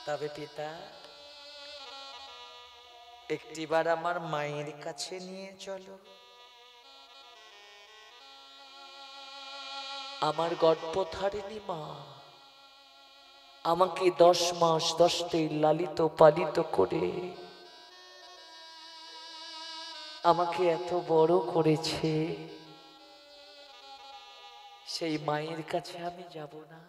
তবে পিতা একটিবার আমার মায়ের কাছে নিয়ে চলো। আমার গর্ভধারিণী মা আমাকে 10 মাস 10 দিন লালিত পালিত করে আমাকে এত বড় করেছে, সেই মায়ের কাছে আমি যাব না?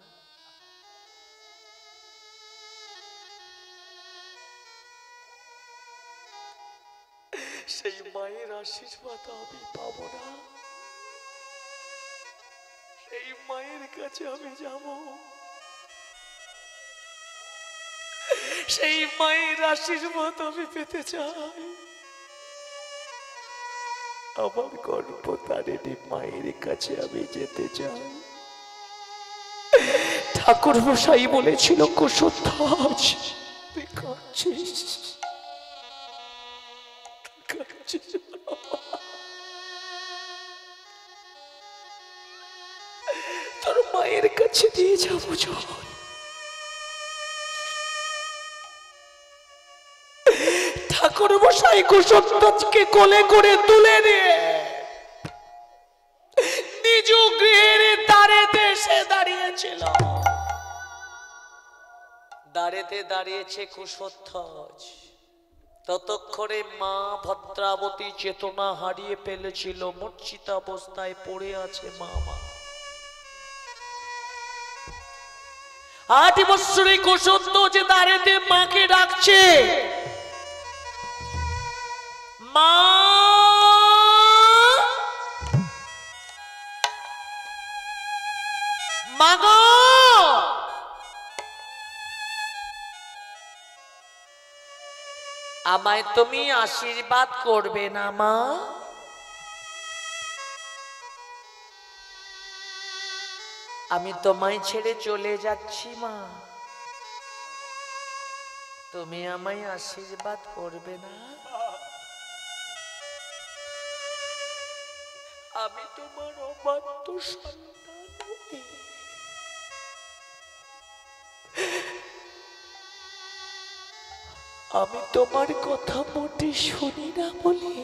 সেই মায়ের আশীর্বাদ আমি পাবো না? সেই মায়ের কাছে আমি যাব? সেই মায়ের আশীর্বাদ আমি পেতে চাই। আমার গর্ভধারিণী মায়ের কাছে আমি যেতে চাই। ঠাকুর মশাই বলেছিল কুসুধ্বজ তুই কাঁদছিস, তোর মায়ের কাছে দিয়ে যাবো। চল। ঠাকুর মশাই কুসুধ্বজকে কোলে করে তুলে নিয়ে নিজ গৃহের দ্বারেতে এসে দাঁড়িয়েছিল। দ্বারেতে দাঁড়িয়েছে কুসুধ্বজ। ততক্ষণে মা ভদ্রাবতী চেতনা হারিয়ে ফেলেছিল, মূর্ছিত অবস্থায় পড়ে আছে মা। 8 বৎসরে কুসুধ্বজ দ্বারেতে মাকে ডাকছে, মা মাগো আমায় তুমি আশীর্বাদ করবে না মা? আমি তোমায় ছেড়ে চলে যাচ্ছি মা, তুমি আমায় আশীর্বাদ করবে না? আমি তোমার অবাধ্য সন্তান, আমি তোমার কথা মোটে শুনি না বলে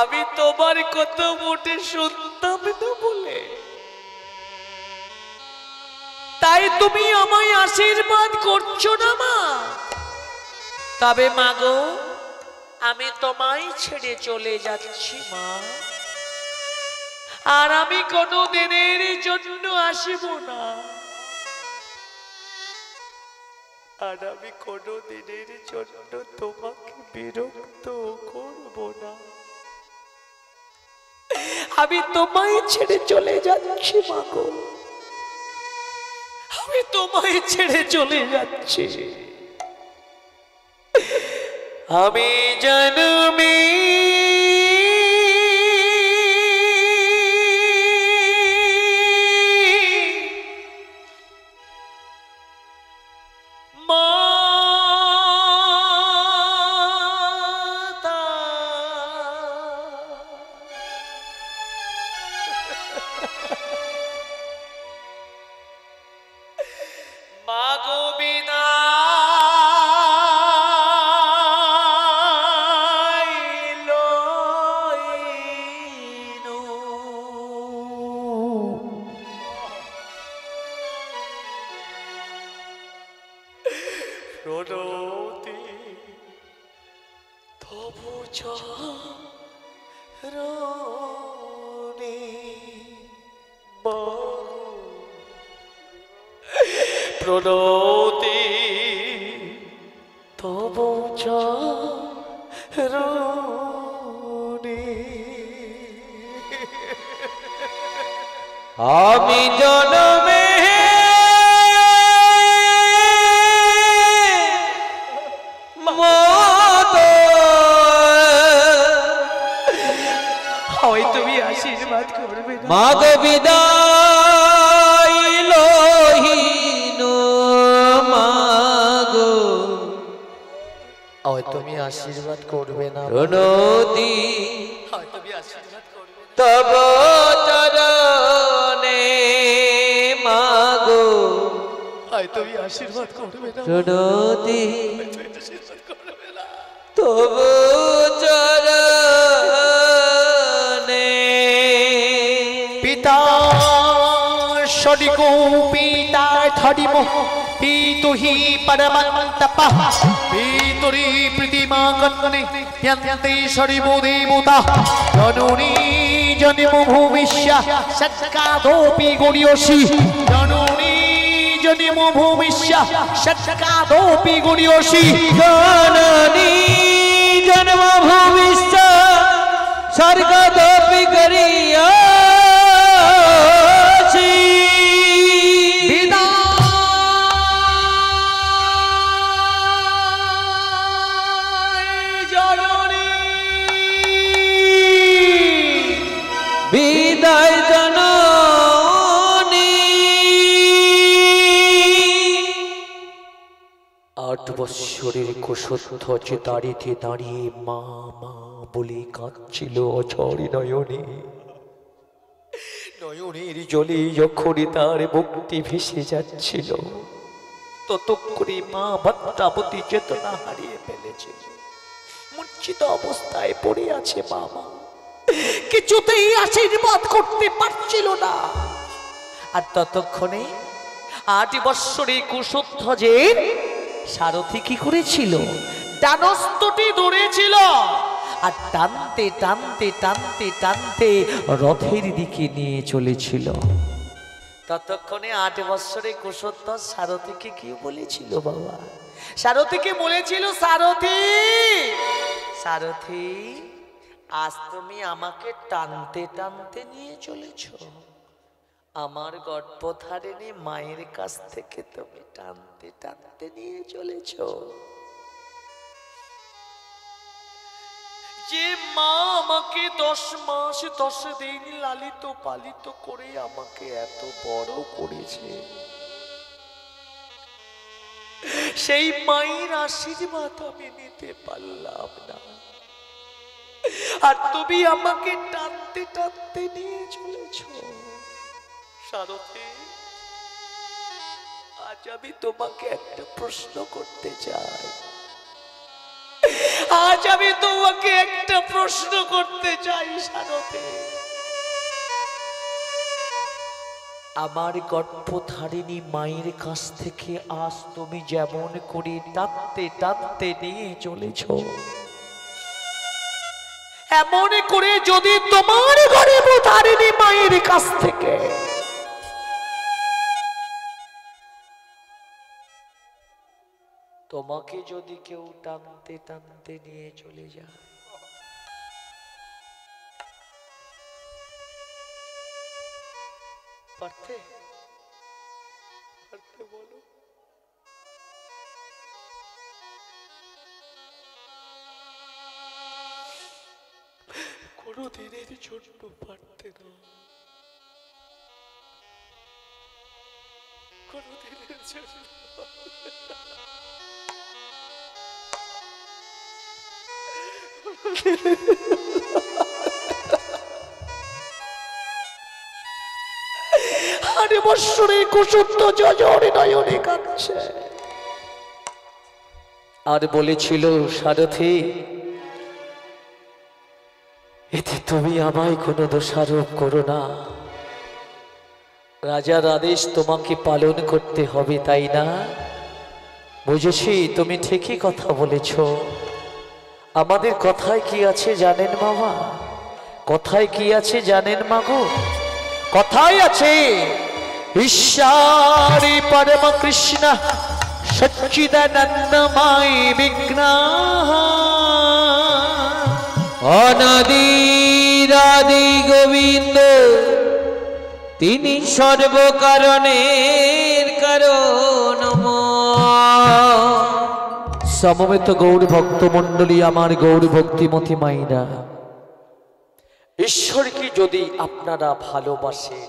আমি তোমার কথা মোটে শুনতাম না বলে তাই তুমি আমায় আশীর্বাদ করছো না মা? তবে মাগো আমি তোমায় ছেড়ে চলে যাচ্ছি মা, আর আমি কোনো দিনের জন্য আসব না, আর আমি কোনো দিনের জন্য তোমাকে বিরক্ত করব না। আমি তোমায় ছেড়ে চলে যাচ্ছি মাগো, আমি তোমায় ছেড়ে চলে যাচ্ছি। আমি জন্মে প্রণতি তব চরণে আমি জনমে হয় তুমি আশীর্বাদ করবে মাগো বিদায় লহিন মাগো, হয় তুমি আশীর্বাদ করবে না প্রণতি হয় তুমি আশীর্বাদ করবে তব চরণে আয় তুমি আশীর্বাদ করবে না প্রণতি তবু চরণে পিতা সদিগো পিতা ধরিমো পিতুহি পরমন্তপা পিতুরি প্রতিমা কন্নে য়ন্তে সরিবো দেবতা জননী জন্ম ভূমিষ্য সৎকাদোপি গরিয়সি জননী জন্ম ভূমিষ্য সৎকাদোপি গরিয়সি জননী জন্ম ভূমিষ্ঠ স্বর্গদপি গরিয়সি বিদায় জননী 8 বৎসরের কুশধ্বজ দাঁড়িতে দাঁড়িয়ে মা মা বলে কাঁদছিল অঝরে নয়নে নয়নের জলে যখনই তার মুক্তি ভেসে যাচ্ছিল ততক্ষণে মা ভদ্রাবতী চেতনা হারিয়ে ফেলেছে মূর্ছিত অবস্থায় পড়ে আছে মামা কিছুতেই আশীর্বাদ করতে পারছিল না আর ততক্ষণে 8 বৎসরের কুশধ্বজের সারথি কি করেছিল ডানস্তটি ধরেছিল আর টানতে টানতে টানতে টানতে রথের দিকে নিয়ে চলেছিল ততক্ষণে 8 বৎসরের কুশধ্বজ সারথিকে কি বলেছিল বাবা সারথিকে বলেছিল সারথি সারথি আজ তুমি আমাকে টানতে টানতে নিয়ে চলেছ আমার গর্ভধারিণী মায়ের কাছ থেকে তুমি টানতে টানতে নিয়ে চলেছ যে মা আমাকে 10 মাস 10 দিন লালিত পালিত করে আমাকে এত বড় করেছে সেই মায়ের আশীর্বাদ আমি নিতে পারলাম না আর তুমি আমাকে টানতে টানতে নিয়ে চলেছ সারথি আজ আমি তোমাকে একটা প্রশ্ন করতে চাই আজ আমি তোমাকে একটা প্রশ্ন করতে চাই সারথি আমার গর্ভধারিণী মায়ের কাছ থেকে আজ তুমি যেমন করে টানতে টানতে নিয়ে চলেছ এমন করে যদি তোমার গর্ভধারিণী মায়ের কাছ থেকে তোমাকে যদি কেউ টানতে টানতে নিয়ে চলে যায় পারতে পারতে বলো কোনো দিনের জন্য পারতে না কোনো দিনের জন্য আরে বৎসরে কুশধ্ব জজরে নয়নে কাঁদছে আর বলেছিল সারথি এতে তুমি আমায় কোনো দোষারোপ করো না রাজার আদেশ তোমাকে পালন করতে হবে তাই না বুঝেছি তুমি ঠিকই কথা বলেছ আমাদের কথায় কি আছে জানেন মামা কথায় কি আছে জানেন মাগো কথায় আছে ঈশ্বরী পরম কৃষ্ণ সচ্চিদানন্দময় বিঘ্নঃ অনাদিরাদি গোবিন্দ তিনি সর্বকারণের কারণময় সমবেত গৌর ভক্তমণ্ডলী আমার গৌর ভক্তিমতী মাইরা ঈশ্বরকে যদি আপনারা ভালোবাসেন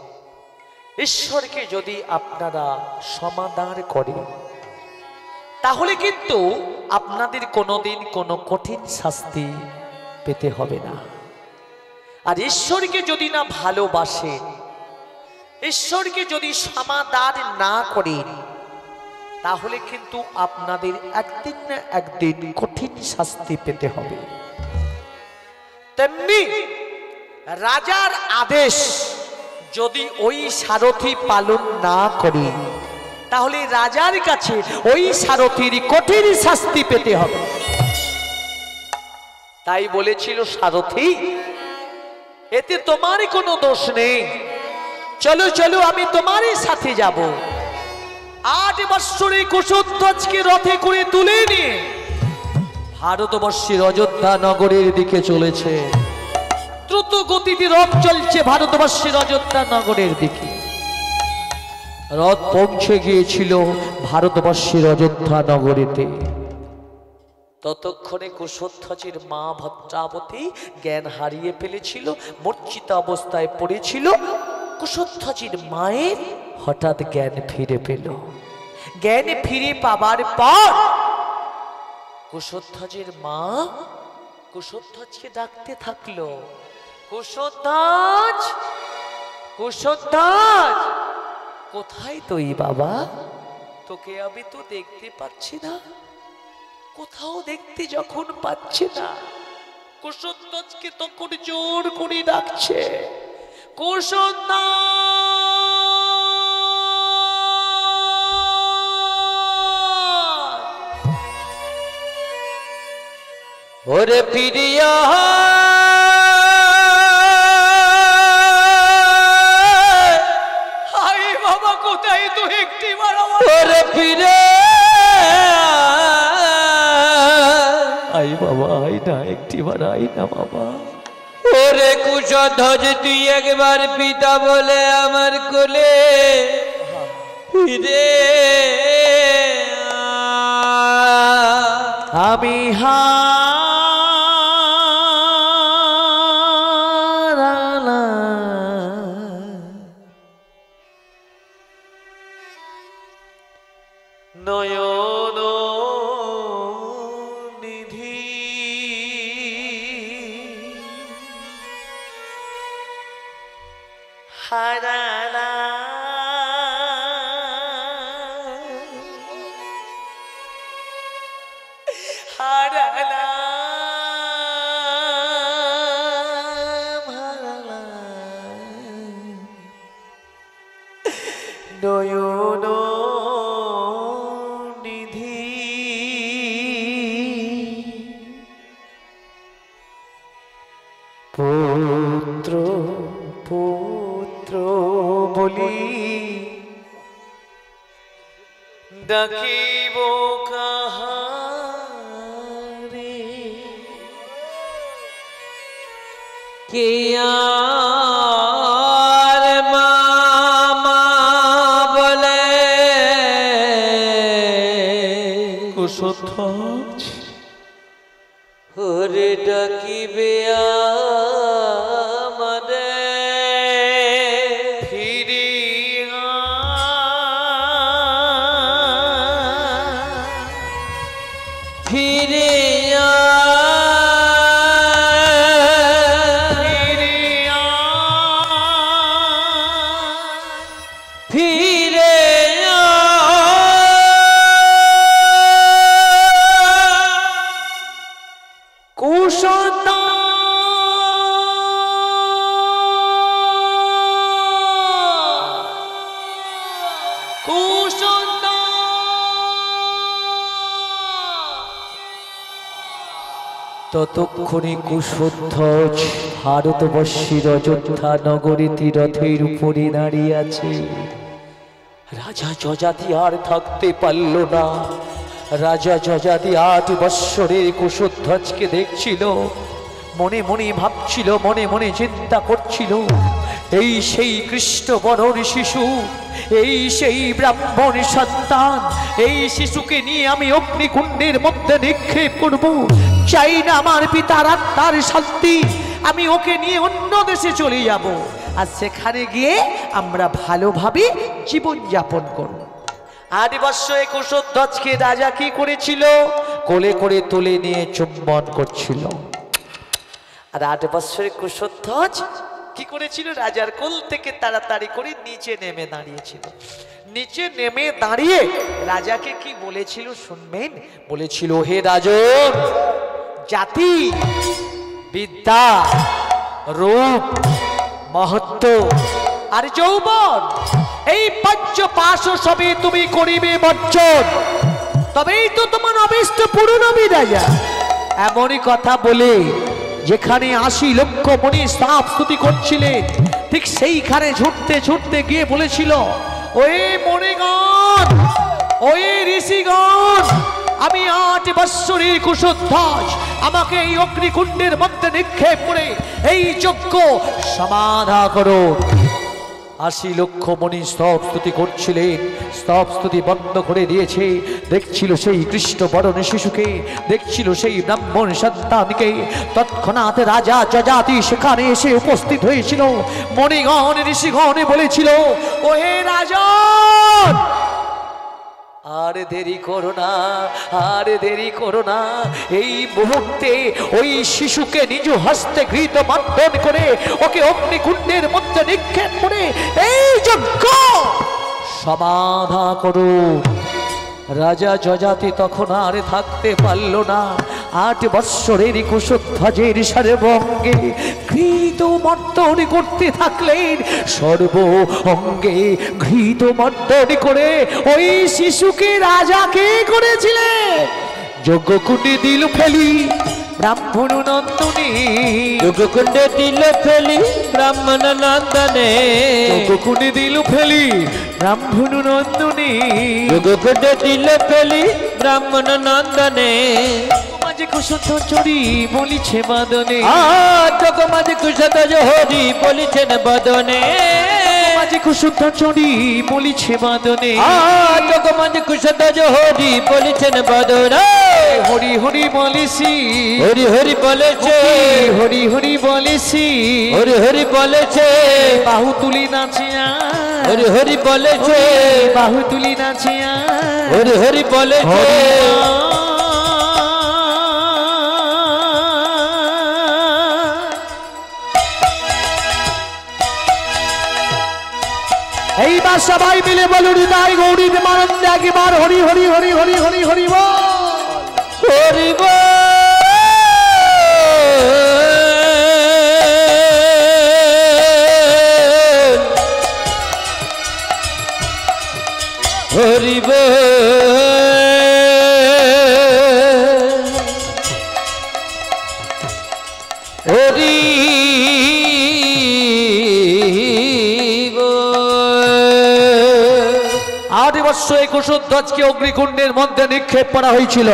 ঈশ্বরকে যদি আপনারা সমাদর করেন তাহলে কিন্তু আপনাদের কোনোদিন কোনো কঠিন শাস্তি পেতে হবে না আর ঈশ্বরকে যদি না ভালোবাসেন ঈশ্বরকে যদি সমাদর না করেন তাহলে কিন্তু আপনাদের একদিন না একদিন কঠিন শাস্তি পেতে হবে। তেমনি রাজার আদেশ যদি ওই সারথি পালন না করে, তাহলে রাজার কাছে ওই সারথির কঠিন শাস্তি পেতে হবে। তাই বলেছিল সারথি, এতে তোমারই কোনো দোষ নেই, চলো চলো আমি তোমারই সাথে যাব। 8 বৎসরের কুশধ্বজকে রথে করে তুলে নিয়ে ভারতবর্ষের অযোধ্যা নগরের দিকে চলেছে। দ্রুত গতিতে রথ চলছে ভারতবর্ষের অযোধ্যা নগরের দিকে। রথ পৌঁছে গিয়েছিল ভারতবর্ষের অযোধ্যা নগরীতে। ততক্ষণে কুশধ্বজের মা ভদ্রাবতী জ্ঞান হারিয়ে ফেলেছিল, মূর্ছিত অবস্থায় পড়েছিল। কুশধ্বজের মায়ের হঠাৎ জ্ঞান ফিরে পেল। জ্ঞান ফিরে পাবার পর কুশধ্বজের মা কুশধ্বজকে ডাকতে থাকলো, কুশধ্বজ, কুশধ্বজ, কোথায় তুই বাবা? তোকে আমি তো দেখতে পাচ্ছি না, কোথাও দেখতে যখন পাচ্ছি না। কুশধ্বজকে তখন জোর করে ডাকছে, কুশধ্বজ, ওরে প্রিয়া হাই বাবা কোথায় তো একটি বার আমার ওরে ফিরে আই বাবা, আই না, একটি বার আই না বাবা। ওরে কুশধ্বজ তুই একবার পিতা বলে আমার কোলে ফিরে আমি নয়ন নিধি হারালা নয়ন নিধি পুত্র পুত্র বলি ডাকিব কাহারে, কে আর মামা বলে কুশধ্বজ ওরে ডাকিবে আমারে ফিরিয়া ফিরে ফিরে ততক্ষণে কুশধ্বজ ভারতবর্ষের অযোধ্যা নগরীতে রথের উপরে দাঁড়িয়ে আছে। রাজা যযাতি আর থাকতে পারল না। রাজা যযাতি 8 বৎসরের কুশধ্বজকে দেখছিল, মনে মনে ভাবছিল, মনে মনে চিন্তা করছিল, এই সেই কৃষ্ণ বর্ণর শিশু, এই সেই ব্রাহ্মণ সন্তান, এই শিশুকে নিয়ে আমি অগ্নিকুণ্ডের মধ্যে নিক্ষেপ করব। চাই না আমার পিতার আত্মার শান্তি, আমি ওকে নিয়ে অন্য দেশে চলে যাব, আর সেখানে গিয়ে আমরা ভালোভাবে জীবন যাপন করব। 8 বৎসরে কুশধ্বজকে রাজা কি করেছিল? কোলে করে তুলে নিয়ে চুম্বন করছিল। আর 8 বৎসরে কুশধ্বজ কি করেছিল? রাজার কোল থেকে তাড়াতাড়ি করে নিচে নেমে দাঁড়িয়েছিল। নিচে নেমে দাঁড়িয়ে রাজাকে কি বলেছিল শুনবেন? বলেছিল, হে রাজন, জাতি, বিদ্যা, রূপ, মহত্ব আর যৌবন, এই পঞ্চ পাশ সবে তুমি করিবে বর্জন, তবেই তো তোমার অভিষ্ট পূরণ হবে রাজা। এমনই কথা বলে যেখানে ৮০ লক্ষ মণি স্তাব স্তুতি করছিলেন, ঠিক সেইখানে ছুটতে ছুটতে গিয়ে বলেছিল, ওই মণিগণ, ওই ঋষিগণ, আমি ৮ বৎসরের কুশধ্বজ, আমাকে এই অগ্নিকুণ্ডের মধ্যে নিক্ষেপ করে এই যজ্ঞ সমাধা করো। ৮০ লক্ষ মণি স্তব স্তুতি করছিলেন, স্তব স্তুতি বন্ধ করে দিয়েছে। দেখছিল সেই কৃষ্ণ বরণ শিশুকে, দেখছিল সেই ব্রাহ্মণ সন্তানকে। তৎক্ষণাৎ রাজা যযাতি সেখানে এসে উপস্থিত হয়েছিল। মণিগণ ঋষিগণ বলেছিল, ও হে রাজন, আর দেরি করো না, আর দেরি করো না, এই মুহূর্তে ওই শিশুকে নিজ হস্তে ঘৃত মন্থন করে ওকে অগ্নিকুণ্ডের মধ্যে নিক্ষেপ করে এই যজ্ঞ সমাধা করো। রাজা যযাতি তখন আর থাকতে পারল না। ৮ বৎসরের কুশধ্বজের সর্বঙ্গে ঘৃত মর্দন করতে থাকলেন, সর্ব অঙ্গে ঘৃত মর্দন করে ওই শিশুকে রাজাকে করেছিলেন। যজ্ঞকুণ্ডে দিল ফেলি ব্রাহ্মণ নন্দনে, যজ্ঞকুণ্ডে দিল ফেলি ব্রাহ্মণ নন্দনে, যজ্ঞকুণ্ডে দিল ফেলি ব্রাহ্মণ নন্দনে, যজ্ঞকুণ্ডে দিল ফেলি ব্রাহ্মণ নন্দনে। মাঝে কুশধ্বজরি বলিছে বাদনে, মাঝে কুশধ্বজ হরি বলিছেন বদনে, মাঝে কুশধ্বজরি বলিছে বাদনে, মাঝে কুশধ্বজ হরি বলিছেন বদনে। হরি হরি বলেছি, হরি হরি বলেছে, হরি হরি বলেছি, হরি হরি বলেছে, বাহু তুলি নাচিয়া, হরি হরি বলেছে, বাহু তুলি নাচিয়া, হরি হরি বলেছে। এইবার সবাই মিলে বলুন, তাই গৌরী প্রেমানন্দে একবার হরি হরি হরি হরি হরি হরি বল, হরি বল, হরি বল, হরি ৮ বৎসর এই কুশধ্বজকে অগ্নিকুণ্ডের মধ্যে নিক্ষেপ করা হয়েছিল।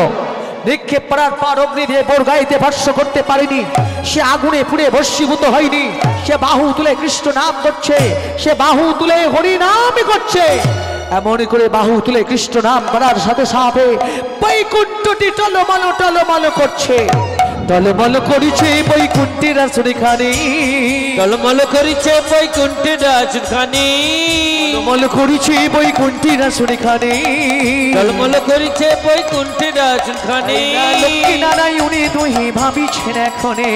নিক্ষেপ করার পর অগ্নি দিয়ে বর্গাইতে ভাষ্য করতে পারেনি। সে আগুনে পুড়ে ভস্মীভূত হয়নি। সে বাহু তুলে কৃষ্ণ নাম করছে, সে বাহু তুলে হরি নাম করছে। এমনই করে বাহু তুলে কৃষ্ণ নাম করার সাথে সাথে বৈকুণ্ঠটি টলমল টলমল করছে। টলমল করিছে বৈকুণ্ঠের আসনখানি, টলমল করিছে বৈকুণ্ঠের আসনখানি, টলমল করিছে বৈকুণ্ঠের আসনখানি, টলমল করিছে বৈকুণ্ঠের আসনখানি। লক্ষ্মী নারায়ণী দুহি ভাবিছেন এখনে,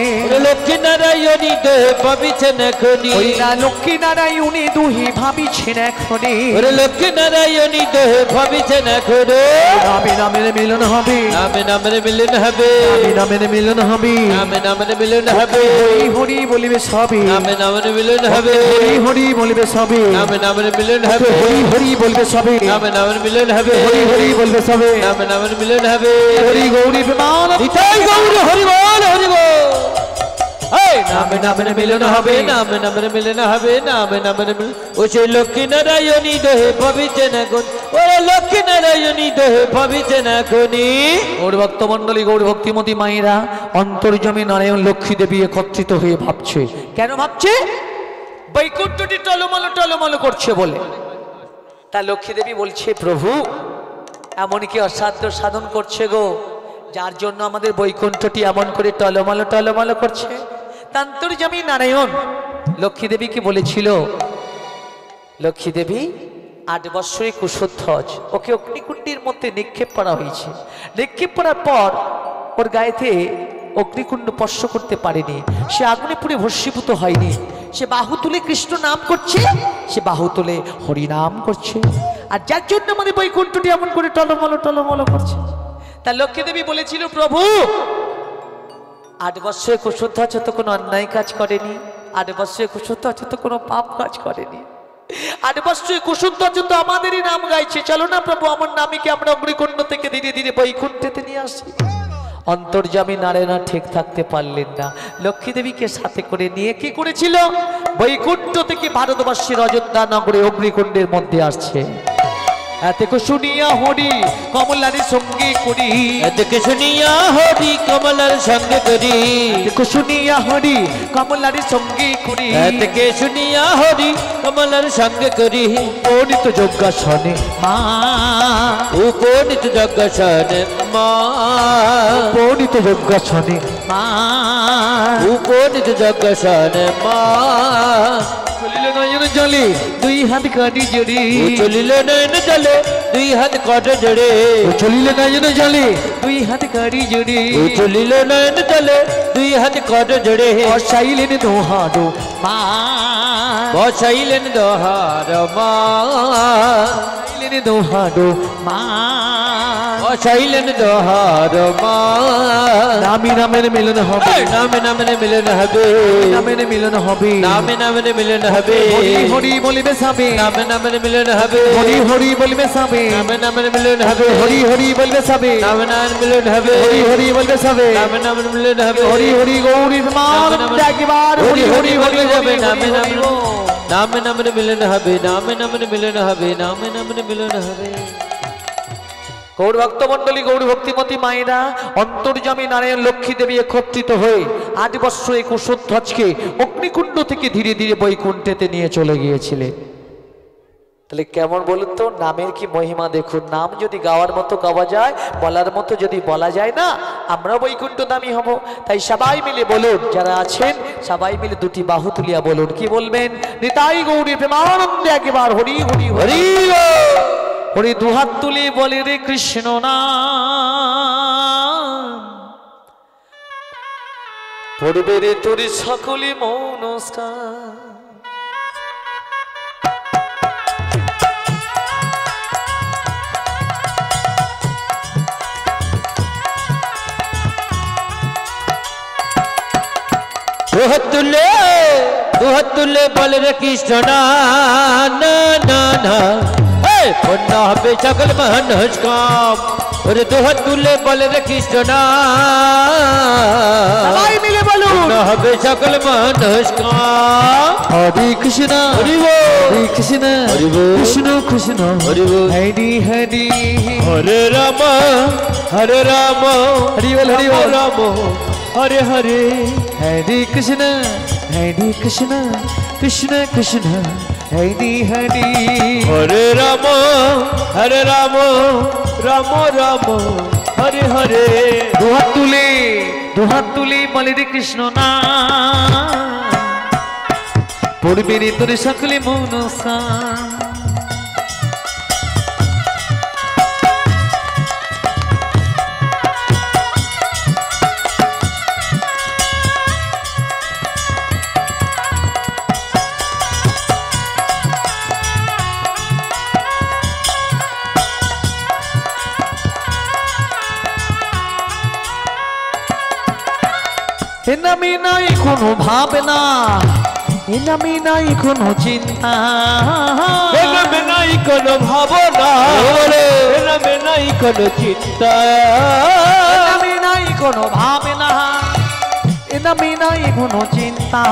লক্ষ্মী নারায়ণী দেহ ভাবিছেন এখনি, ওই না লক্ষ্মী নারায়ণী দুহি ভাবিছেন এখনে, ওরে লক্ষ্মী নারায়ণী দেহ ভাবিছেন এখনে। নামে নামের মিলন হবে, নামে নামের মিলন হবে, নামে নামের মিলন হবে, নামে নামের মিলন হবে, হরি হরি বলিবে সবে, নামে নামের মিলন হবে, হরি হরি বলিবে সবে, নামে নামের মিলন হবে, হরি হরি বলবে সবে, নামে নামের মিলন হবে, হরি হরি বলবে সবে, নামে নামের মিলন হবে। হরি গৌরী প্রেমান নিতাই গৌর হরি বল, হরি বল। নামে নামের মিলন হবে, নামে নামের মিলন হবে, নামে নামের মিলন। ও সেই লক্ষ্মী নারায়ণী দেহে ভাবিছেন এখন, ওরে লক্ষ্মী নারায়ণী দেহে ভাবিছেন এখনি। গৌর ভক্তমণ্ডলী, গৌর ভক্তিমতী মায়েরা অন্তর্যামী নারায়ণ লক্ষ্মী দেবী একত্রিত হয়ে ভাবছে। কেন ভাবছে? বৈকুণ্ঠটি টলমল টলমল করছে বলে। তা লক্ষ্মী দেবী বলছে, প্রভু এমন কি অসাধ্য সাধন করছে গো, যার জন্য আমাদের বৈকুণ্ঠটি এমন করে টলমল টলমল করছে? অন্তর্যামী নারায়ণ লক্ষ্মী দেবীকে বলেছিল, লক্ষ্মী দেবী ৮ বৎসরের কুশধ্বজ, ওকে অগ্নিকুণ্ডের মধ্যে নিক্ষেপ করা হয়েছে। নিক্ষেপ করার পর ওর গায়েতে অগ্নিকুণ্ড স্পর্শ করতে পারেনি, সে আগুনে পুড়ে ভস্মীভূত হয়নি। সে বাহু তুলে কৃষ্ণ নাম করছে, সে বাহু তুলে হরি নাম করছে। আর যার জন্য আমাদের বৈকুণ্ঠটি এমন করে টলমল টলমল করছে। তা লক্ষ্মী দেবী বলেছিল, প্রভু 8 বৎসরে কুশধ্বজ তো কোনো অন্যায় কাজ করেনি, 8 বৎসরে কুশধ্বজ তো কোনো পাপ কাজ করেনি, 8 বৎসরে কুশধ্বজ তো আমাদেরই নাম গাইছে। চলো না প্রভু, আমার নামীকে আমরা অগ্নিকুণ্ড থেকে ধীরে ধীরে বৈকুণ্ঠেতে নিয়ে আসি। অন্তর্যামী নারায়ণা ঠিক থাকতে পারলেন না, লক্ষ্মী দেবীকে সাথে করে নিয়ে কি করেছিল, বৈকুণ্ঠ থেকে ভারতবর্ষের অযোধ্যা নগরে অগ্নিকুণ্ডের মধ্যে আসছে। এতকে শুনিয়া হরি কমলার সঙ্গে করি, এতকে শুনিয়া হরি কমলার সঙ্গে করি, এতকে শুনিয়া হরি কমলার সঙ্গে করি, এতকে শুনিয়া হরি কমলার সঙ্গে করি। উপনীত যজ্ঞাসনে মা, উপনীত যজ্ঞাসনে মা, উপনীত যজ্ঞাসনে মা, উপনীত যজ্ঞাসনে মা। চলিল নয়ন জলে 2 হাত কাটি জড়ে, চলিল নয়ন জলে 2 হাত কাটে জড়ে, চলিল নয়ন জলে 2 হাত কাটি জড়ে, চলিল নয়ন জলে 2 হাত কাটে জড়ে। বসাইলেন দোহারো মা, বসাইলেন দোহার মা, বসাইলেন দোহারো মা, বসাইলেন দোহার মা। নামে নামের মিলন হবে, নামে নামের মিলন হবে, নামের মিলন হবে, নামে নামের মিলন হবে, হরি হরি বলিবে সাবে, নামে নামের মিলন হবে, হরি হরি বলিবে সাবে, নামে নামের মিলন হবে, হরি হরি বলবে সাবে, নামে নামের মিলন হবে, হরি হরি বলবে সাবে, নামে নামের মিলন হবে, হরি হরি গৌরী মান একবার হরি হরি বলে যাবে, নামে নামে নামের নামে নামের মিলন হবে, নামে নামের মিলন হবে, নামে নামের মিলন হবে। গৌর ভক্তমন্ডলী, গৌর ভক্তিমতী মায়েরা, অন্তর্যামী নারায়ণ লক্ষ্মী দেবী একত্রিত হয়ে 8 বৎসরে কুশধ্বজকে অগ্নিকুণ্ড থেকে ধীরে ধীরে বৈকুণ্ঠেতে নিয়ে চলে গিয়েছিলেন। তাহলে কেমন বলুন তো, নামের কি মহিমা দেখুন। নাম যদি গাওয়ার মতো গাওয়া যায়, বলার মতো যদি বলা যায় না, আমরা বৈকুণ্ঠ দামী হব। তাই সবাই মিলে বলুন, যারা আছেন সবাই মিলে 2টি বাহু তুলিয়া বলুন, কি বলবেন, নিতাই গৌরী প্রেমানন্দে একবার হরি হরি হরি হরি। 2 হাত তুলি বলে রে কৃষ্ণ নাম, পড়বে রে তোর সকলে মনস্কার। দুহাত তুলে বলে রে কৃষ্ণ না না না না, পূর্ণ হবে সকল মানুষ কাম। ওরে দুহাত তুলে বলে রে কৃষ্ণ না, সবাই মিলে বলুন, পূর্ণ হবে সকল মানুষ কাম। হরে কৃষ্ণ হরি বল, হরে কৃষ্ণ হরি বল, কৃষ্ণ কৃষ্ণ হরি বল, হরি হরি হরে রাম হরে রাম, হরি বল হরি বল, রাম হরে হরে, হরে কৃষ্ণ কৃষ্ণ কৃষ্ণ হরি হরি। হরে রাম রাম রাম হরে হরে। 2 হাত তুলে বলে রে কৃষ্ণ নাম, পড়বে রে তোর সকলে মনস্কার। এ নামে নাই কোনো ভাবনা, এ নামে নাই কোনো চিন্তা, এ নামে নাই কোনো ভাবনা, এ নামে নাই কোনো চিন্তা, এ নামে নাই কোনো ভাবনা, এ নামে নাই কোনো চিন্তা,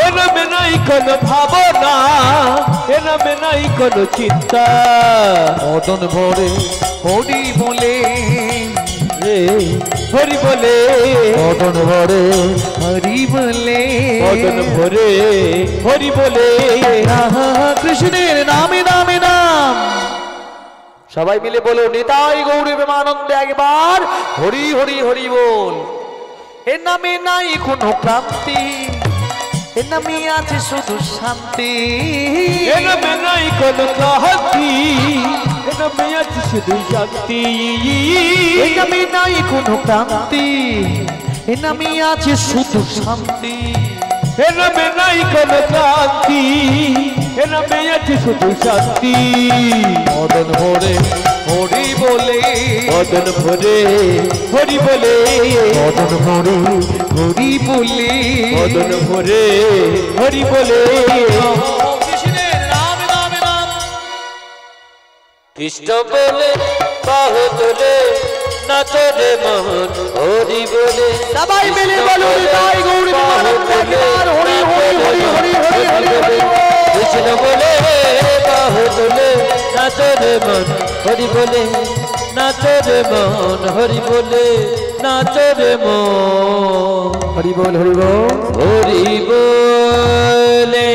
এ নামে নাই কোনো ভাবনা, এ নামে নাই কোনো চিন্তা। মদন ভরে হরি বলে রে হরি বলে, মদন ভরে হরি বলে, মদন ভরে হরি বলে, কৃষ্ণের নামে নামে নাম। সবাই মিলে বলো, নিতাই গৌরী প্রেমানন্দে একবার হরি হরি হরি বল। এ নামে নাই কোনো ক্লান্তি, এ নামে আছে শুধু শান্তি, এ নামে নাই কোনো ক্লান্তি, এ নামে আছে শুধু শান্তি, এ নামে নাই কোনো ক্লান্তি, এ নামে আছে শুধু শান্তি, এ নামে নাই কোনো ক্লান্তি, এ এ নামে আছে শুধু শান্তি। মদন ভরে হরি বলে, মদন ভরে হরি বলে, মদন ভরে হরি বলে, মদন ভরে হরি বলে। কৃষ্ণের নাম নাম নাম কৃষ্ণ বলে বাহু তোলে নাচে রে মোহন হরি বলে। সবাই মিলে বলুন জয় গৌরী একবার হরি হরি হরি হরি হরি হরি হরি। কৃষ্ণ বলে বাহু তোলে নাচে রে মন হরি বলে, নাচে রে মন হরি বলে, নাচে রে মন হরি বল হরি বল হরি বলে।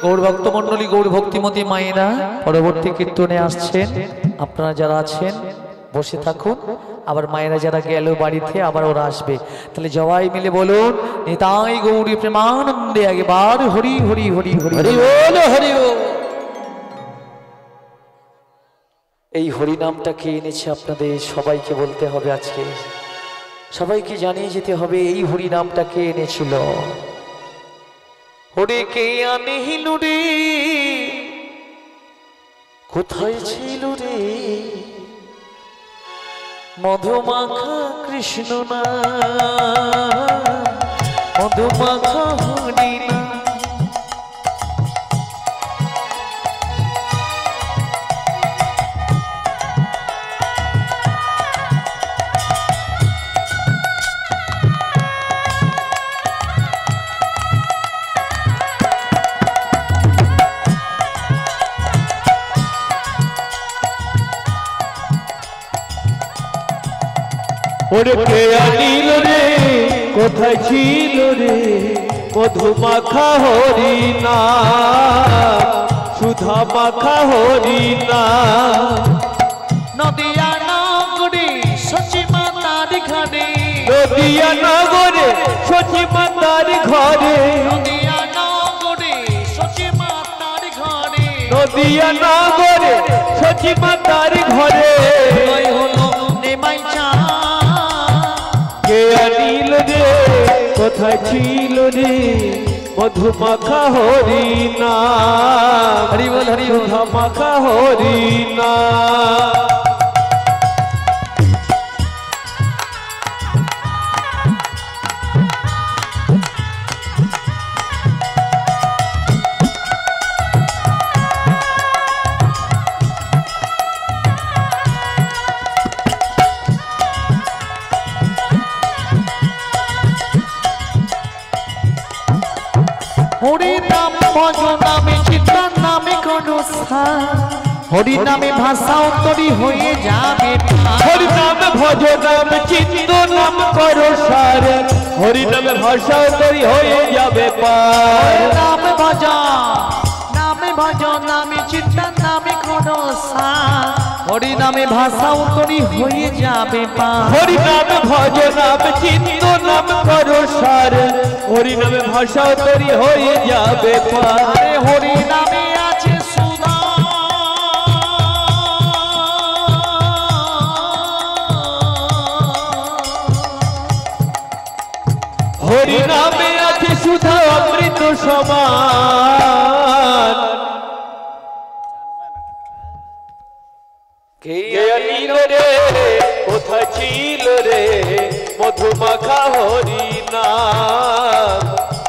গৌর ভক্ত মন্ডলী, গৌর ভক্তিমতী মায়েরা পরবর্তী কীর্তনে আসছেন। আপনারা যারা আছেন বসে থাকুন, আবার মায়েরা যারা গেল বাড়িতে আবার ওরা আসবে। তাহলে জবাই মিলে বলুন নিতাই গৌরী প্রেমানন্দে একবার হরি হরি হরি হরি হরি বল হরি বল। এই হরি নামটা কে এনেছে আপনাদের সবাইকে বলতে হবে। আজকে সবাইকে জানিয়ে যেতে হবে এই হরি নামটা কে এনেছিল। হরি কে আনিল রে, কোথায় ছিল রে মধুমাখা কৃষ্ণ না, মধুমাখা হরি না। ওরে কে আনিল রে, কোথায় ছিল রে মধুমাখা হরি না, সুধা মাখা হরি না। নদিয়া নগরে সচি মাতার ঘরে, নদিয়া নগরে সচি মাতার ঘরে, নদিয়া নগরে সচি মাতার ঘরে, নদিয়া নগরে সচি মাতার ঘরে। জয় হলো নেমাই চা। কে আনিল রে, কোথায় ছিল রে মধুমাখা হরি না, হরি বল হরি বল। সুধা মাখা হরি না। হরি নাম ভজ নামে চিন্তার নামে করো স্থান, হরি নামে ভাষা অন্তরী হয়ে যাবে পার। হরি নাম ভজ নাম চিত্ত নাম করো সার, হরি নামে ভাষা তরি হয়ে যাবে পার। নাম ভজ নামে ভজ নামে চিন্তার নামে করো স্থান, হরি নামে ভাষা অন্তরী হয়ে যাবে পার। হরি নাম ভজ নাম চিত্ত নাম করো সার, হরি নামে ভাষা তরি হয়ে যাবে পার। আরে হরি নামে আছে সুধা, হরি নামে আছে সুধা অমৃত সমান। কে আনিল রে, কোথায় ছিল রে মধুমাখা হরি নাম,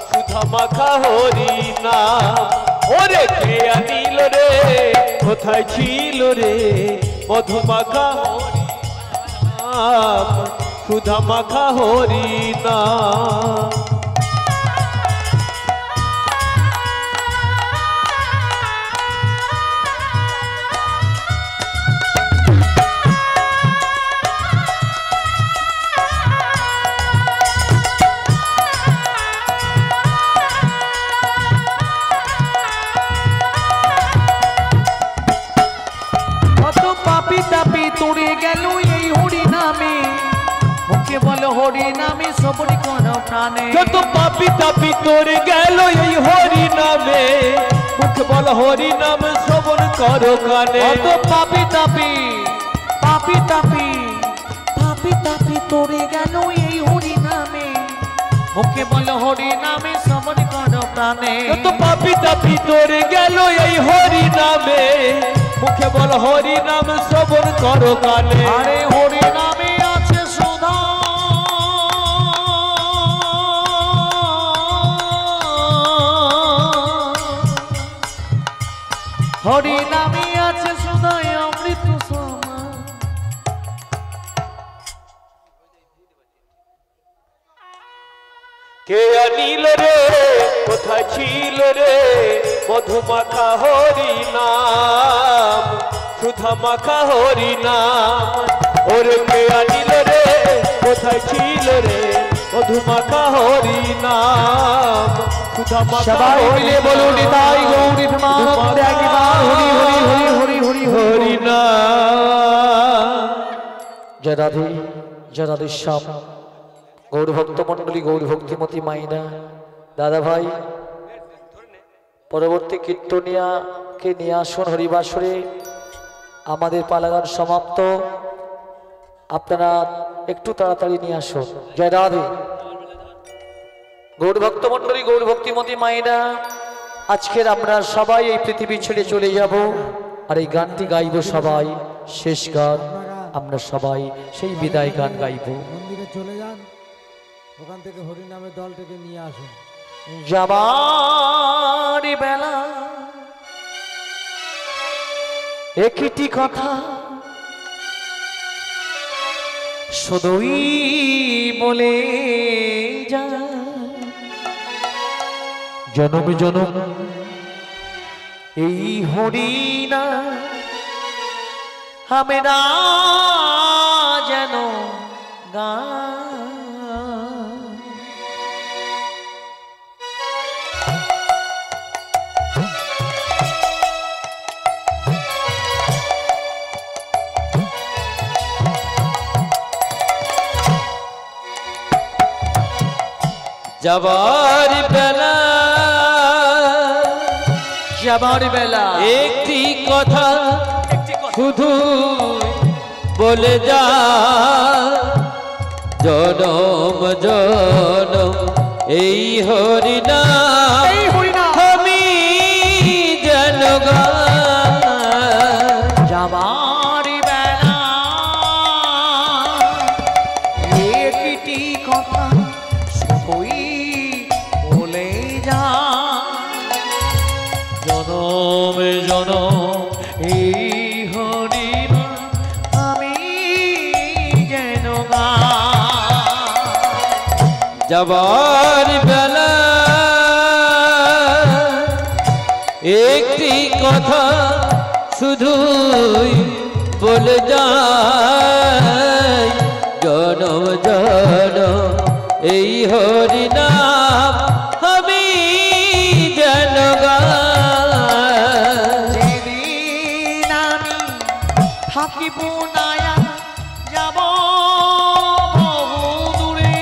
সুধা মাখা হরি নাম। ওরে কে আনিল রে, কোথায় ছিল রে মধুমাখা হরি নাম, সুধা মাখা হরি নাম। কত পাপি তাপি তোড়ে গেল এই হরি নামে, মুখে বলো হরি নামে সবরি করো প্রাণে। যত পাপি তাপি তোরে গেল এই হরি নামে, মুখ বল হরি নাম শ্রবণ করো কানে। কত পাপি তাপি পাপি তাপি পাপি তাপি তোড়ে গেল এই হরি নামে, মুখে বলো হরি নামে সবরি করো প্রাণে যত পাপি তাপি তোর গেল এই হরি নামে মুখে বল হরি নাম শ্রবণ করো কানে আরে হরি নামে আছে সুধা হরি নামে আছে সুধা অমৃত সমা কে আনিল রে কোথায় ছিল রে মধুমাখা হরি নাম সুধা মাখা হরি নাম ওরে কে আনিল রে কোথায় ছিল রে মধুমাখা হরি নাম সুধা মাখা সবাই মিলে বলুন নিতাই গৌরী প্রেমানন্দে একবার হরি হরি হরি হরি হরি হরি নাম জয় রাধে জয় রাধেশ্যাম গৌর ভক্ত মন্ডলী গৌর ভক্তিমতী মাইনা দাদা ভাই পরবর্তী কীর্তনিয়াকে নিয়ে আসুন হরিবাসরে আমাদের পালাগান সমাপ্ত আপনারা একটু তাড়াতাড়ি নিয়ে আসুন জয় রাধে গৌর ভক্ত মন্ডলী গৌর ভক্তিমতী মাইনা আজকের আমরা সবাই এই পৃথিবী ছেড়ে চলে যাব আর এই গানটি গাইব সবাই শেষ গান আমরা সবাই সেই বিদায় গান গাইব মন্দিরে চলে যান ওখান থেকে হরিনামের দলটাকে নিয়ে আসুন যাবার বেলা একটি কথা শুধুই বলে যা জনম জনম এই হরিনা আমরা যেন গা যাবার বেলা যাবার বেলা একটি কথা শুধু বলে যা জনম জনম এই হরিনাম আমি যেন যাবার বেলা একটি কথা শুধুই বলে যা জনম জনম এই হরিনাম আমি যেন যাবার বেলা একটি কথা শুধুই বলে যায় জনম জনম এই হরিনাম আমি যেন যেদিন আমি থাকিব নায়া যাব বহু দূরে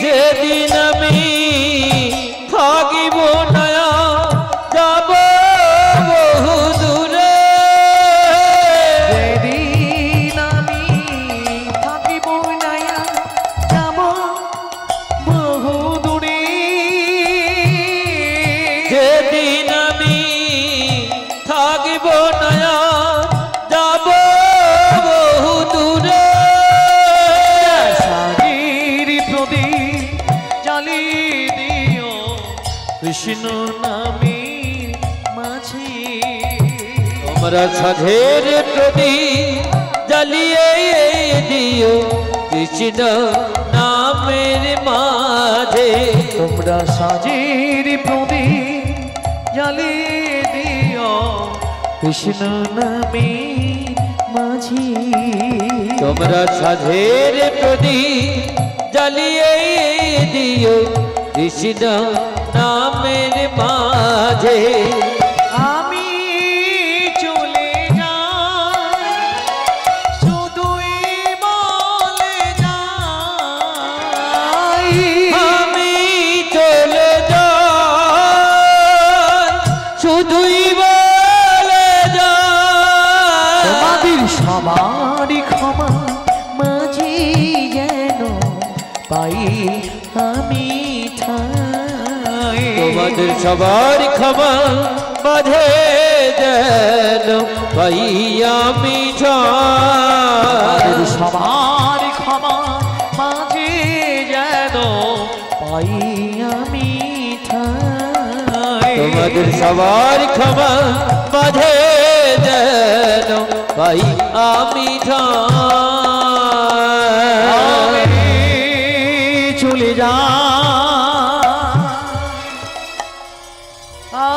যেদিন আমি থাকিব নয়া যাব বহু দূরে যেদিন আমি থাকিব নায়া যাব বহু দূরে যেদিন আমি থাকিব নয়া যাব বহু দূরে সাজির প্রদীপ জ্বালিয়ে দিও কৃষ্ণ নামে মাঝে তোমরা সাধের প্রদীপ জ্বালিয়ে দিও কৃষ্ণ নামের মাঝে তোমরা সাজির প্রদীপ জ্বালিয়ে দিও কৃষ্ণ নামে মাঝি তোমরা সাধের প্রদীপ জ্বালিয়ে দিও কৃষ্ণ নামের মাঝে আমি চলে যাই শুধুই বলে যাই আমি চলে যাই শুধুই বলে যাই তোমাদের সবারই ক্ষমা মাঝি যেন পাই আমি ঠাই তোমাদের সবার ক্ষমা মাঝে যেন পাই আমি আমাদের ঠাঁই। সবার ক্ষমা মাঝে যেন পাই আমি ঠাঁই। তোমাদের সবার ক্ষমা মাঝে যেন পাই আমি ঠাঁই। আমি চলে যা,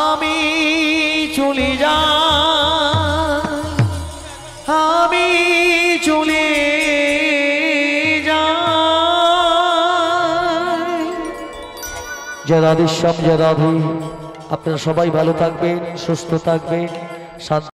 আমি চলে যা, আমি চলে যাই। জয় রাধেশ্যাম, জয় রাধে। আপনারা সবাই ভালো থাকবেন, সুস্থ থাকবেন, শান্তি